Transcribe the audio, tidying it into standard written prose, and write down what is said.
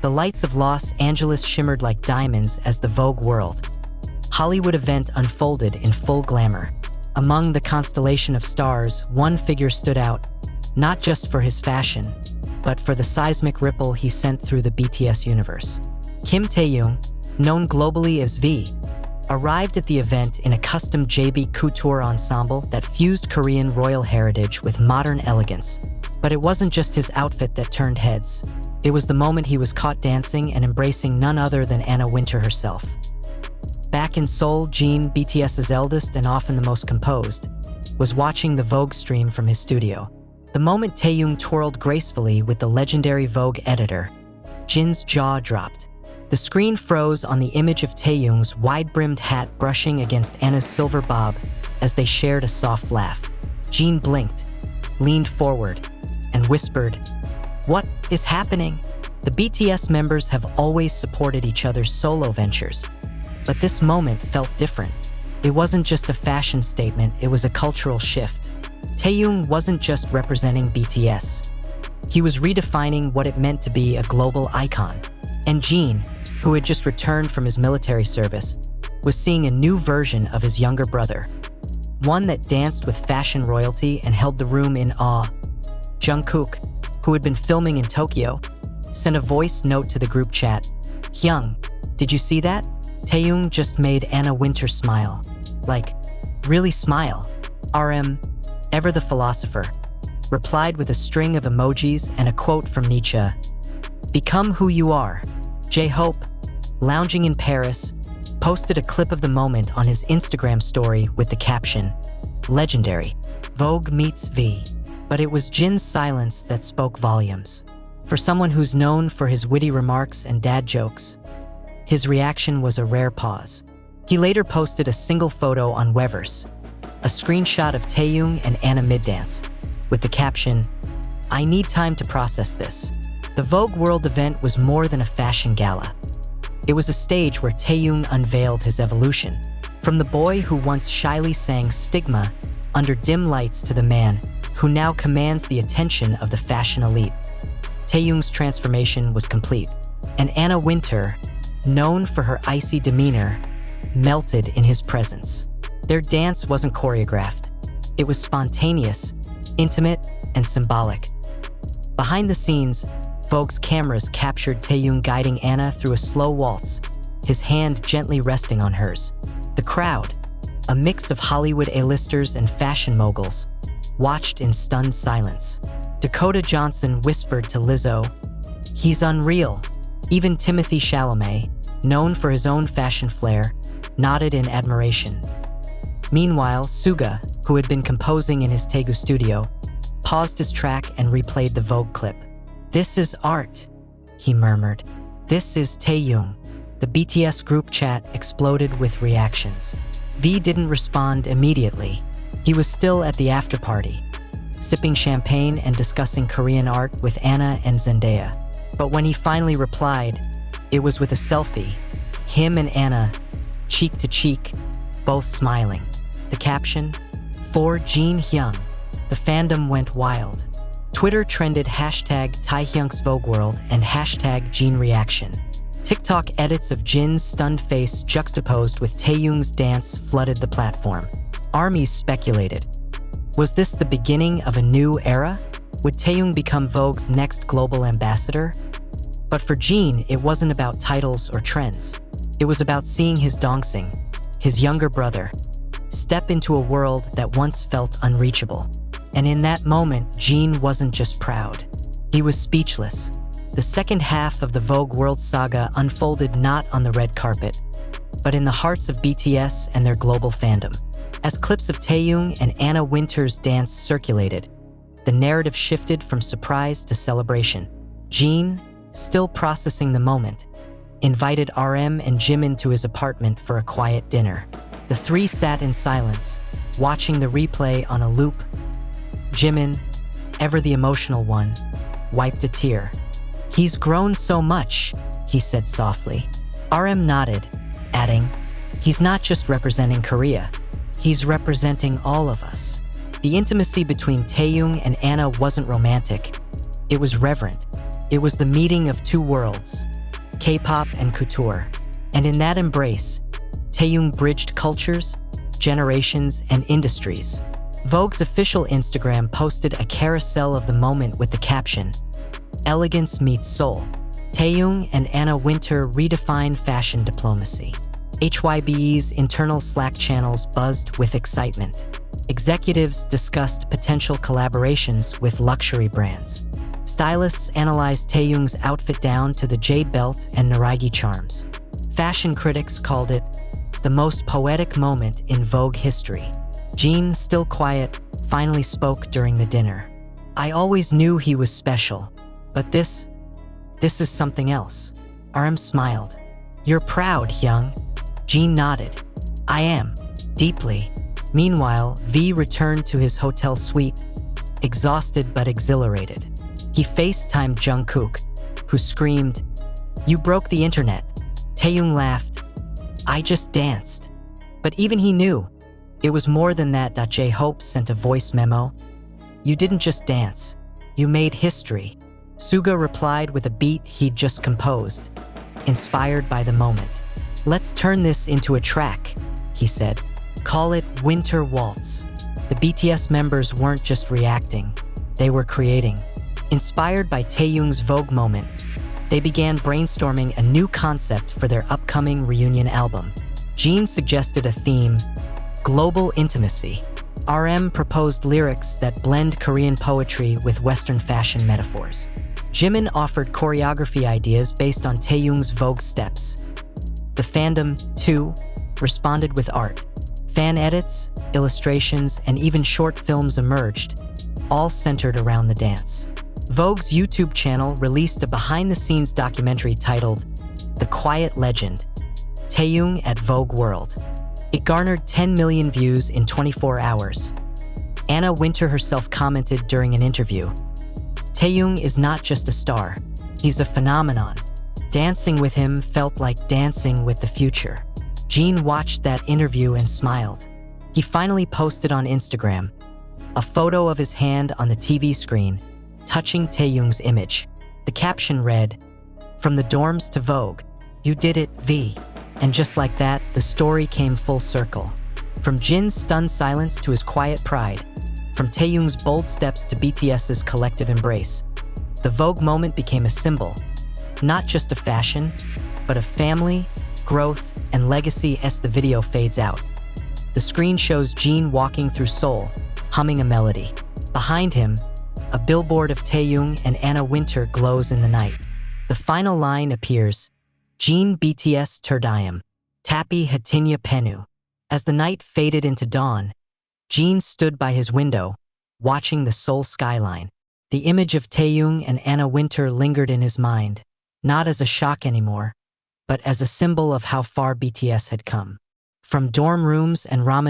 The lights of Los Angeles shimmered like diamonds as the Vogue World Hollywood event unfolded in full glamour. Among the constellation of stars, one figure stood out, not just for his fashion, but for the seismic ripple he sent through the BTS universe. Kim Taehyung, known globally as V, arrived at the event in a custom JB couture ensemble that fused Korean royal heritage with modern elegance. But it wasn't just his outfit that turned heads. It was the moment he was caught dancing and embracing none other than Anna Wintour herself. Back in Seoul, Jin, BTS's eldest and often the most composed, was watching the Vogue stream from his studio. The moment Taehyung twirled gracefully with the legendary Vogue editor, Jin's jaw dropped. The screen froze on the image of Taehyung's wide-brimmed hat brushing against Anna's silver bob as they shared a soft laugh. Jin blinked, leaned forward, and whispered, "What is happening?" The BTS members have always supported each other's solo ventures, but this moment felt different. It wasn't just a fashion statement, it was a cultural shift. Taehyung wasn't just representing BTS. He was redefining what it meant to be a global icon. And Jin, who had just returned from his military service, was seeing a new version of his younger brother, one that danced with fashion royalty and held the room in awe. Jungkook, who had been filming in Tokyo, sent a voice note to the group chat. "Hyung, did you see that?" Taehyung just made Anna Wintour smile. Like, really smile. RM, ever the philosopher, replied with a string of emojis and a quote from Nietzsche. "Become who you are." J-Hope, lounging in Paris, posted a clip of the moment on his Instagram story with the caption, "Legendary, Vogue meets V." But it was Jin's silence that spoke volumes. For someone who's known for his witty remarks and dad jokes, his reaction was a rare pause. He later posted a single photo on Weverse, a screenshot of Taehyung and Anna mid-dance, with the caption, "I need time to process this." The Vogue World event was more than a fashion gala. It was a stage where Taehyung unveiled his evolution, from the boy who once shyly sang Stigma under dim lights to the man who now commands the attention of the fashion elite. Taehyung's transformation was complete, and Anna Wintour, known for her icy demeanor, melted in his presence. Their dance wasn't choreographed. It was spontaneous, intimate, and symbolic. Behind the scenes, Vogue's cameras captured Taehyung guiding Anna through a slow waltz, his hand gently resting on hers. The crowd, a mix of Hollywood A-listers and fashion moguls, watched in stunned silence. Dakota Johnson whispered to Lizzo, "He's unreal." Even Timothée Chalamet, known for his own fashion flair, nodded in admiration. Meanwhile, Suga, who had been composing in his Daegu studio, paused his track and replayed the Vogue clip. "This is art," he murmured. "This is Taehyung." The BTS group chat exploded with reactions. V didn't respond immediately. He was still at the after-party, sipping champagne and discussing Korean art with Anna and Zendaya. But when he finally replied, it was with a selfie, him and Anna, cheek to cheek, both smiling. The caption, "For Jin Hyung." The fandom went wild. Twitter trended hashtag Taehyung's Vogue World and hashtag Jin Reaction. TikTok edits of Jin's stunned face juxtaposed with Taehyung's dance flooded the platform. Armies speculated. Was this the beginning of a new era? Would Taehyung become Vogue's next global ambassador? But for Jin, it wasn't about titles or trends. It was about seeing his Dongsing, his younger brother, step into a world that once felt unreachable. And in that moment, Jin wasn't just proud. He was speechless. The second half of the Vogue World saga unfolded not on the red carpet, but in the hearts of BTS and their global fandom. As clips of Taehyung and Anna Wintour's dance circulated, the narrative shifted from surprise to celebration. Jin, still processing the moment, invited RM and Jimin to his apartment for a quiet dinner. The three sat in silence, watching the replay on a loop. Jimin, ever the emotional one, wiped a tear. "He's grown so much," he said softly. RM nodded, adding, "He's not just representing Korea. He's representing all of us." The intimacy between Taehyung and Anna wasn't romantic. It was reverent. It was the meeting of two worlds, K-pop, and couture. And in that embrace, Taehyung bridged cultures, generations, and industries. Vogue's official Instagram posted a carousel of the moment with the caption, "Elegance meets soul." Taehyung and Anna Wintour redefine fashion diplomacy. HYBE's internal Slack channels buzzed with excitement. Executives discussed potential collaborations with luxury brands. Stylists analyzed Taehyung's outfit down to the jade belt and Naragi charms. Fashion critics called it the most poetic moment in Vogue history. Jin, still quiet, finally spoke during the dinner. "I always knew he was special, but this is something else." RM smiled. "You're proud, Hyung." Jin nodded. "I am, deeply." Meanwhile, V returned to his hotel suite, exhausted but exhilarated. He FaceTimed Jungkook, who screamed, "You broke the internet." Taehyung laughed. "I just danced." But even he knew, it was more than that. J-Hope sent a voice memo. "You didn't just dance, you made history." Suga replied with a beat he'd just composed, inspired by the moment. "Let's turn this into a track," he said. "Call it Winter Waltz." The BTS members weren't just reacting, they were creating. Inspired by Taehyung's Vogue moment, they began brainstorming a new concept for their upcoming reunion album. Jin suggested a theme, global intimacy. RM proposed lyrics that blend Korean poetry with Western fashion metaphors. Jimin offered choreography ideas based on Taehyung's Vogue steps. The fandom, too, responded with art. Fan edits, illustrations, and even short films emerged, all centered around the dance. Vogue's YouTube channel released a behind-the-scenes documentary titled The Quiet Legend, Taehyung at Vogue World. It garnered 10 million views in 24 hours. Anna Wintour herself commented during an interview, "Taehyung is not just a star, he's a phenomenon. Dancing with him felt like dancing with the future." Jin watched that interview and smiled. He finally posted on Instagram a photo of his hand on the TV screen, touching Taehyung's image. The caption read, "From the dorms to Vogue, you did it, V." And just like that, the story came full circle. From Jin's stunned silence to his quiet pride, from Taehyung's bold steps to BTS's collective embrace, the Vogue moment became a symbol, not just of fashion, but of family, growth, and legacy. As the video fades out, the screen shows Jin walking through Seoul, humming a melody. Behind him, a billboard of Taehyung and Anna Wintour glows in the night. The final line appears, "Jin BTS Turdayam, Tapi Hatinya Penu." As the night faded into dawn, Jin stood by his window, watching the Seoul skyline. The image of Taehyung and Anna Wintour lingered in his mind, not as a shock anymore, but as a symbol of how far BTS had come. From dorm rooms and ramen